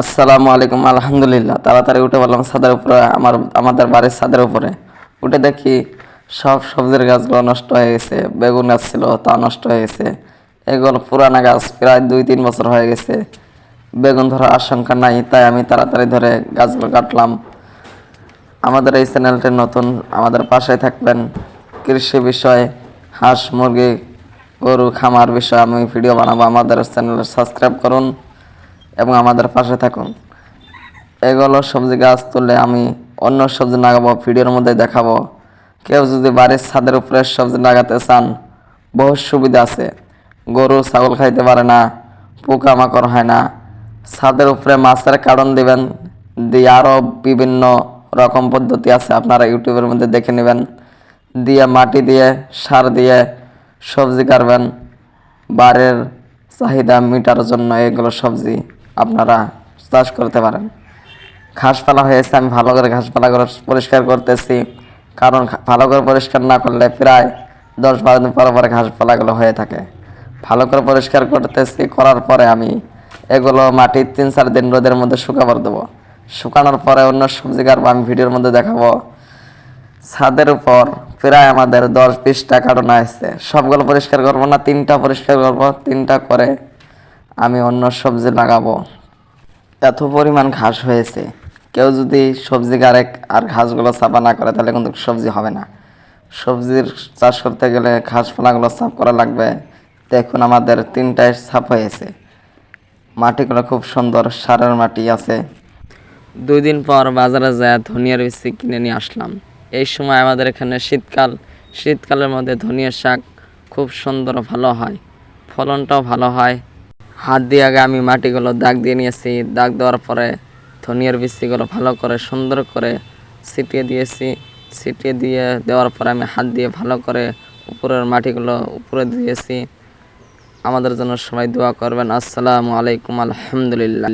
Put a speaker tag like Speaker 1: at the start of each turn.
Speaker 1: আসসালামু আলাইকুম। আলহামদুলিল্লাহ, তাড়াতাড়ি উঠে বললাম ছাদের উপরে, আমাদের বাড়ির ছাদের উপরে উঠে দেখি সব সবজির গাছগুলো নষ্ট হয়ে গেছে। বেগুন গাছ ছিল, তা নষ্ট হয়ে গেছে। এগুলো পুরানা গাছ, প্রায় 2-3 বছর হয়ে গেছে। বেগুন ধরার আশঙ্কা নাই, তাই আমি তাড়াতাড়ি ধরে গাছগুলো কাটলাম। আমাদের এই চ্যানেলটি নতুন, আমাদের পাশে থাকবেন। কৃষি বিষয়, হাঁস মুরগি গরু খামার বিষয়ে আমি ভিডিও বানাবো। আমাদের চ্যানেল সাবস্ক্রাইব করুন এবং আমাদের পাশে থাকুন। এগুলো সবজি গাছ তুললে আমি অন্য সবজি লাগাবো, ভিডিওর মধ্যে দেখাবো। কেউ যদি বাড়ির ছাদের উপরে সবজি লাগাতে চান, বহু সুবিধা আছে। গরু ছাগল খাইতে পারে না, পোকামাকড় হয় না। ছাদের উপরে মাছের কারণ দিবেন, দিয়ে আরও বিভিন্ন রকম পদ্ধতি আছে, আপনারা ইউটিউবের মধ্যে দেখে নেবেন। দিয়ে মাটি দিয়ে সার দিয়ে সবজি কাটবেন। বাড়ির চাহিদা মেটার জন্য এগুলো সবজি আপনারা চাষ করতে পারেন। ঘাসপালা হয়েছে, আমি ভালো করে ঘাসপালাগুলো পরিষ্কার করতেছি, কারণ ভালো করে পরিষ্কার না করলে প্রায় 10-12 দিন পরে পরে ঘাসপালাগুলো হয়ে থাকে। ভালো করে পরিষ্কার করতেছি, করার পরে আমি এগুলো মাটি 3-4 দিন রোদের মধ্যে শুকাবার দেবো। শুকানোর পরে অন্য সবজি কাটবো, আমি ভিডিওর মধ্যে দেখাবো। ছাদের উপর প্রায় আমাদের 10-20টা কার্টন আসছে, সবগুলো পরিষ্কার করবো না, 3টা পরিষ্কার করবো। 3টা করে আমি অন্য সবজি লাগাবো। এত পরিমাণ ঘাস হয়েছে, কেউ যদি সবজি গাড়ে আর ঘাসগুলো সাফা না করে তাহলে কিন্তু সবজি হবে না। সবজির চাষ করতে গেলে ঘাসপালাগুলো সাফ করা লাগবে। দেখুন আমাদের 3টায় সাফ হয়েছে। মাটিগুলো খুব সুন্দর, সারের মাটি আছে। 2 দিন পর বাজারে যায় ধনিয়ার বীজ কিনে নিয়ে আসলাম। এই সময় আমাদের এখানে শীতকালের মধ্যে ধনিয়ার শাক খুব সুন্দর ভালো হয়, ফলনটাও ভালো হয়। হাত দিয়ে আগে আমি মাটিগুলো দাগ দিয়ে নিয়েছি। দাগ দেওয়ার পরে ধনিয়ার বীজগুলো ভালো করে সুন্দর করে ছিটিয়ে দিয়েছি। ছিটিয়ে দিয়ে দেওয়ার পরে আমি হাত দিয়ে ভালো করে উপরের মাটিগুলো উপরে দিয়েছি। আমাদের জন্য সবাই দোয়া করবেন। আসসালামু আলাইকুম। আলহামদুলিল্লাহ।